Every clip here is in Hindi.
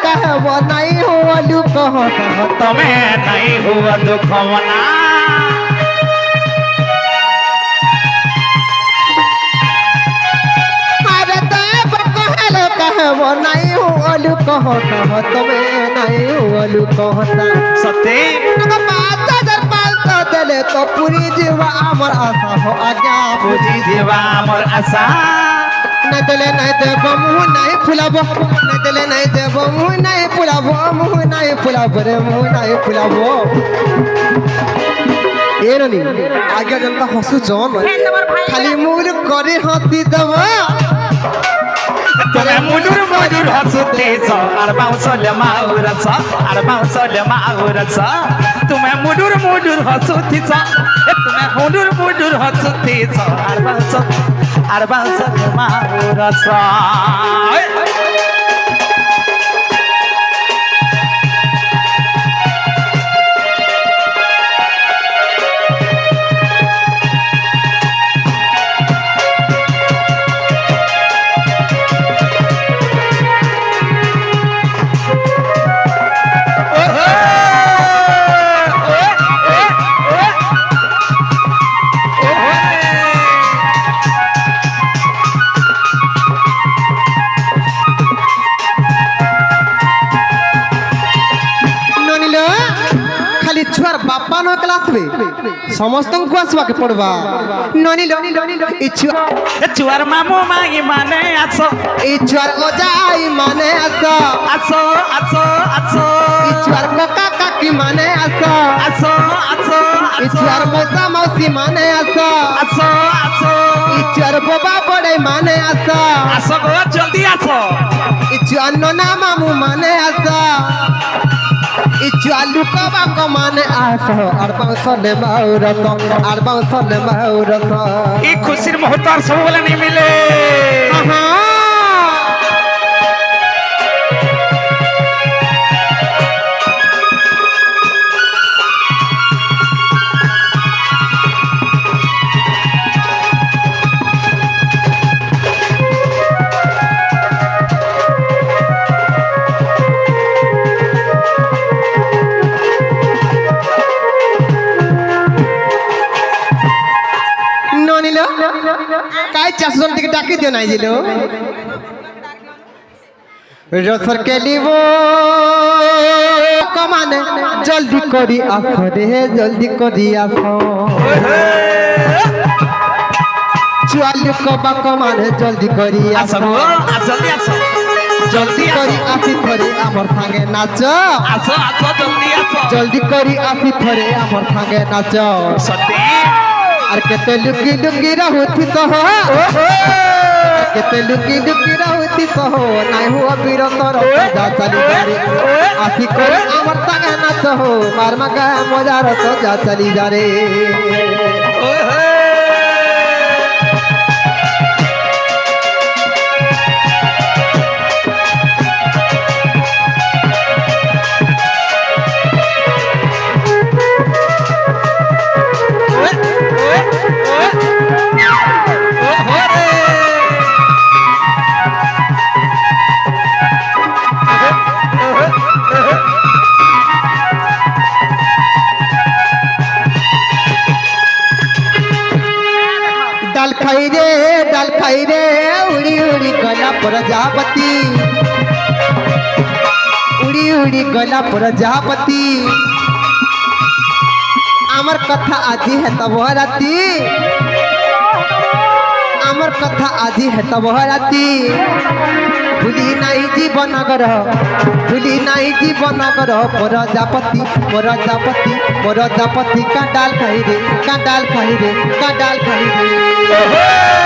कहबो नहीं हुआ दुख तुम्हें नहीं हुआ दुख मना कहबो नहीं हुआ दुख तुम्हें नहीं हुआ दुख सत्य 5,500 देले तो पूरी जीवा अमर आशा हो आज्ञा पूरी जीवा अमर आशा नहीं देले नहीं देबो मुँह नहीं फुलाबो नहीं देले नहीं देबो मुँह नहीं फुलाबो रे मुँह नहीं फुलाबो एरनी आज्ञा जनता हसु जन खाली मुर करे हंसी दबो तुम्हें मुडुर मुडुर हंसते छ और बाउसले माउरछ और बाउसले माउरछ तुम्हें मुडुर मुडुर हंसते छ तुम्हें मुडुर मुडुर हंसते छ और बाउसले माउरछ छुआर बापा न कलाथबे समस्त को आसवा के पड़वा ननी इ छुआर मामू माई माने आसो इ छुआर ओजाई माने आसो आसो आसो आसो इ छुआर काका काकी माने आसो आसो आसो इ छुआर मौसा मौसी माने आसो आसो आसो इ छुआर बाबा बड़े माने आसो आसो गो जल्दी आसो इ छुआर नना मामू माने आसो इचालू कबा को माने आसो और बाउसले माउरत और बाउसले माउरत ई खुशीर मुहूर्त सब वाला नहीं मिले काय चासन टिके डाकी दियो नाही दिलो रसर के लिबो कमाने जल्दी करी आफो रे जल्दी करी आफो चुआलू कबा कमाने जल्दी करी आफो जल्दी आसो जल्दी करी आफी थरे हमर संगे नाचो आसो आसो जल्दी आसो जल्दी करी आफी थरे हमर संगे नाचो सत्य और केते लुकी लुकी रहती तो हो केते लुकी लुकी रहती तो हो नहीं हुआ बीरो तोर जा चली जारे आखी को अमर संगे नाच हो मार मगा मजा रो तो जा चली जा रे डाल खाई रे उड़ी उड़ी गला प्रजापति उड़ी उड़ी गला प्रजापति आमर कथा आजी है तब राती आमर कथा आजी है तब राती भूली नहीं जीवन कर भूली नहीं जीवन कर प्रजापति प्रजापति प्रजापति का डाल खाई रे का डाल खाई रे का डाल खाई रे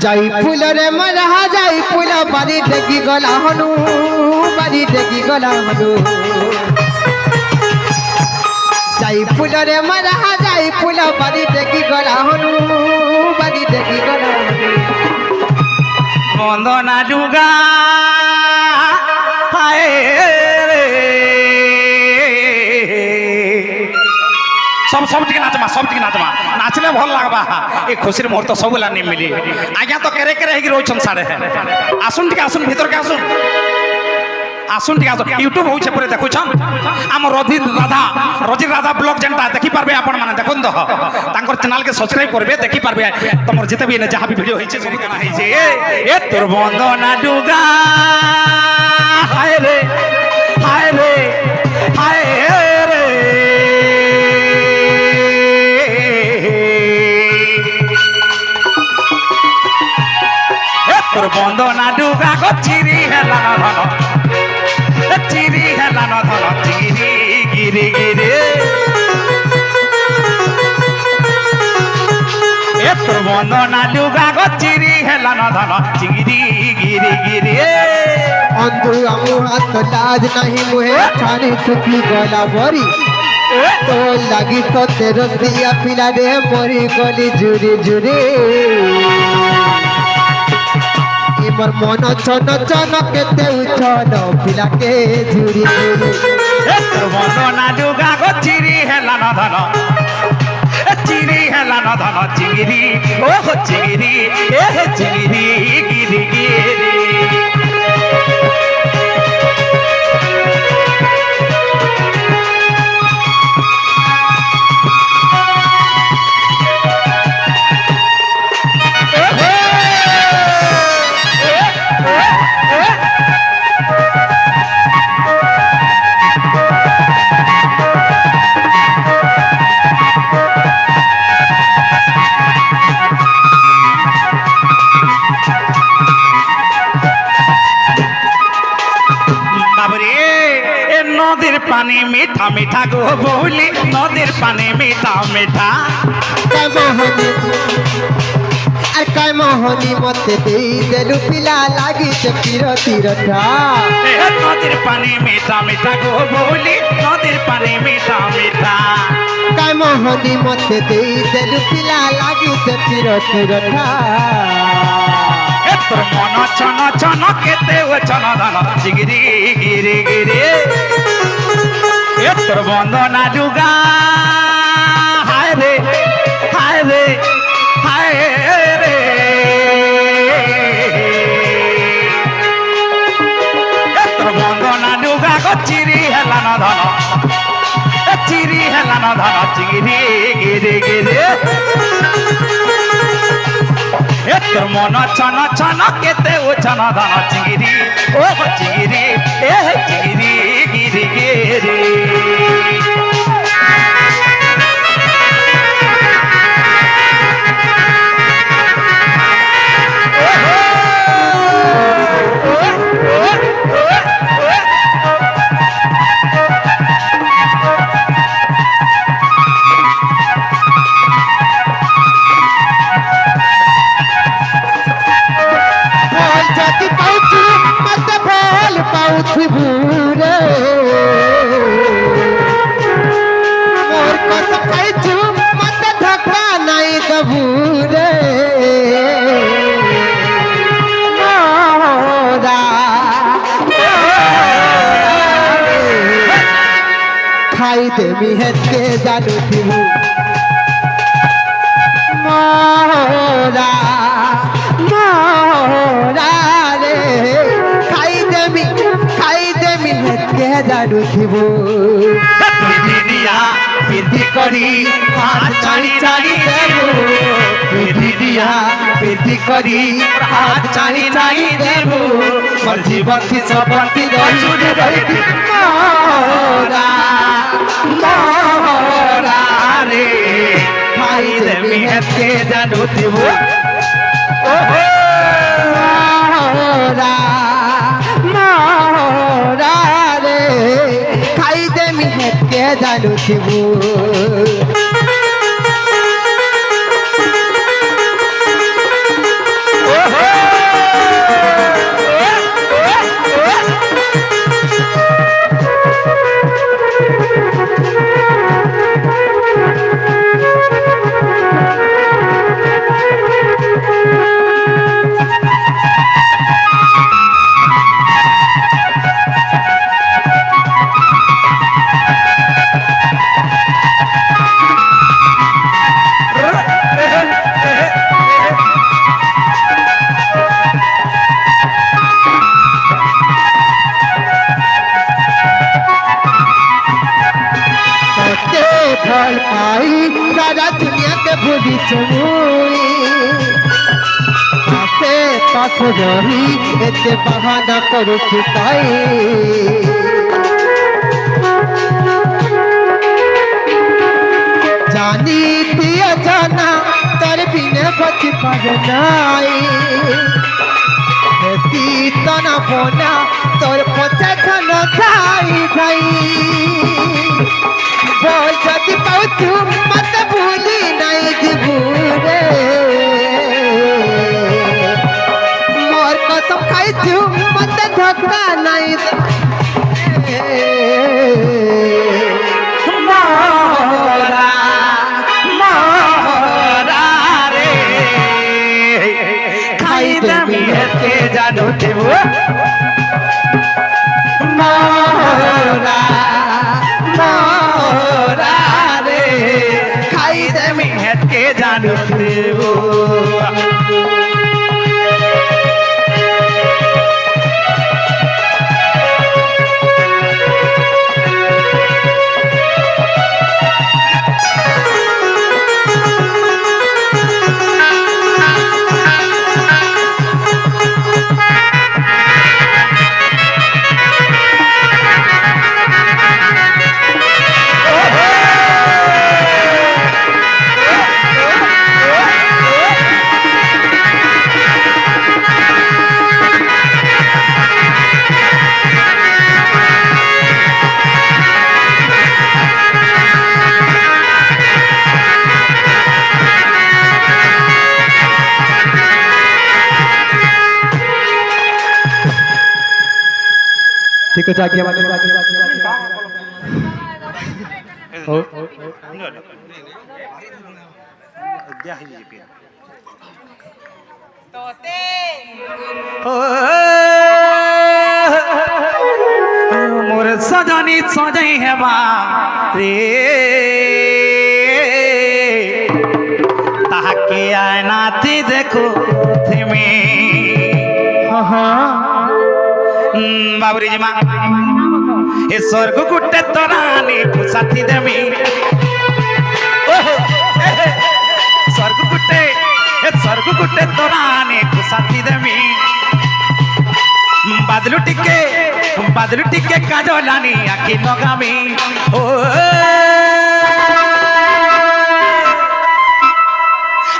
जाई फूल रे मरहा जाई फूल बारी डेगी गला हनु বাড়ি ডেকি গলা হনু যাই ফুলরে মারা যাই ফুল বাড়ি ডেকি গলা হনু বাড়ি ডেকি গলা হনু বন্দনা ডুগা হায় রে সব টিকে নাচমা নাচলে ভাল লাগবা এই খুশির মুহূর্ত সবুলা নি মিলি আজ্ঞা তো কেরে কেরে হইকি রইছন সাড়ে আসুন টিকে আসুন ভিতরকে আসুন আসুন টিকে আসুন ইউট্যুব হচ্ছে পরে দেখুছন আমার রজির রাধা ব্লগ যেটা দেখি পারবে আপন মানে দেখুন তো তাঙ্কর চ্যানেলকে সাবস্ক্রাইব করবে দেখি পারবে তোমার যেতে বি না যাহা বি ভিডিও হইছে সবই কেনা হইছে এ তোর বন্দনা ডুগা হায় রে হায় রে হায় রে তোর বন্দনা ডুগা গো চিরি হেলা ন ধন চিরি গিরি গিরি এ তোর বন্দনা ডুগা গো চিরি হেলা ন ধন চিরি গিরি গিরি অন্ধু আমু হাত লাজ নাহি মুহে ছানি চুকি গলা বরি তো লাগি তো তের দিয়া পিলা রে মরি গলি জুরি জুরি এবার মন চন চন কেতে উছন পিলাকে ঝুরি ঝুরি তোর বন্দনা ডুগা গো চিরি হেলা ন ধন চিরি হেলা ন ধন চিরি ও চিরি এ চিরি গিরি গিরি নদীর পানি মিঠা মিঠা গো বৌলি নদীর পানি মিঠা মিঠা মোহনী আর কাই মোহনী মতে দেই দেলু পিলা লাগিছে পিরতি রঠা নদীর পানি মিঠা মিঠা গো বৌলি নদীর পানি মিঠা মিঠা কাই মোহনী মতে দেই দেলু পিলা লাগিছে পিরতি রঠা তোর মন ছন ছন কেতে ও ছন ধন চিগিরি গিরি গিরি এ তোর বন্দনা ডুগা হায় রে হায় রে হায় রে এ তোর বন্দনা ডুগা গো চিরি হেলা ন ধন চিরি হেলা ন ধন চিগিরি গিরি গিরি এ তোর মন ছন ছন কেতে ও ছন ধন চিগিরি ও চিগিরি এ চিগিরি গিরি গিরি ভুরে মোর কথা খাইছু মতে ধক্কা নাই দবুরে মোরা খাই দেমি হেতে জানু থিবু মোরা মোরা রে খাই দেমি হেতে জানু থিবু দিদিয়া বিধি করি হাত ছাড়ি ছাড়ি দেবো দিদিয়া বিধি করি হাত ছাড়ি ছাড়ি দেবো মোর জীবন কি সবতি জুড়ে রইতি মোরা মোরা রে খাই দেমি হেতে জানু থিব মোরা মোরা রে খাই দেমি হেতে জানু থিবু आई सारा दुनिया के भूली चमुई आसे पास रही एते बहाना करू चुकाई जानी पिया जाना तर बिना बच पर नाई तना बोना तोर पचा खन खाई भाई बोल जदि पाउछु मत भूली नहीं जीवरे मोर कसम खाइछु मत धक्का नहीं मोरा मोरा रे खाई दमी के जानो देव मोरा मोरा रे खाई दमी के जानो देव ठीक है आज्ञा माने हो मोर सजनी सजई है रे ताके आनाती देखो थेमे बाबरी जी माँ ए स्वर्ग गुट्टे तोरानी साथी देमी स्वर्ग गुट्टे तोरानी साथी देमी बादलू टिके काजलानी आखी लगामी ओ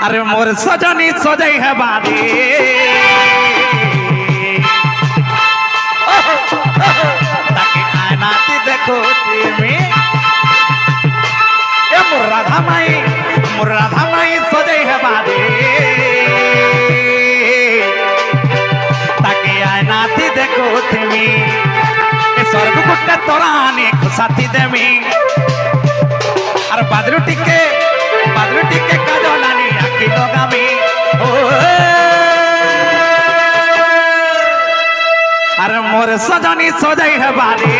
अरे मोर सजनी सजई है बारी ताकि आनाती देखो तुम्हें ए मोर राधा माई सजई है बारी ताकि आनाती देखो तुम्हें ए स्वर्ग गुट्टे तोरानी साथी देमी और बादलू टिके काजलानी आखी लगामी ओ अरे मोर सजनी सजई है बारी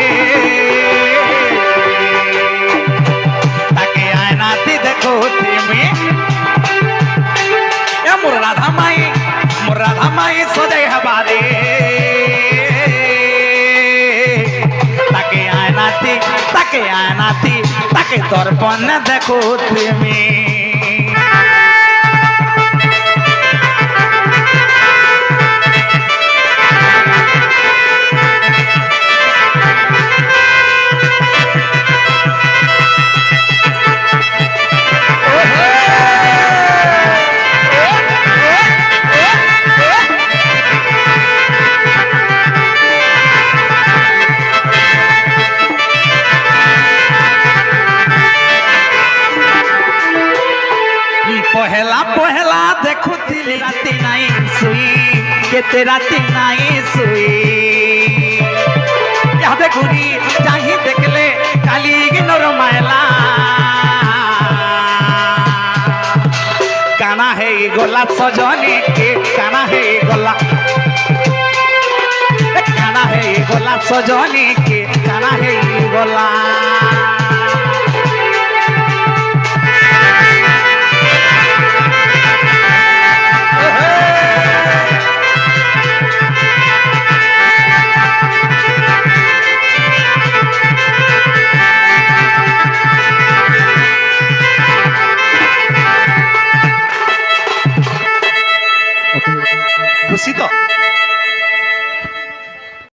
ताके आनाती देखो तुम्हें ए मोर राधा माई सजई है बारी ताके आनाती दर्पण देखो तुम्हें पहला देखुली राति नाई सुई केते राति नाई सुई यादे घुरी चाही देखले काली गिनर मायला काना है गोला सजनी के काना है गोला सजनी के काना है गोला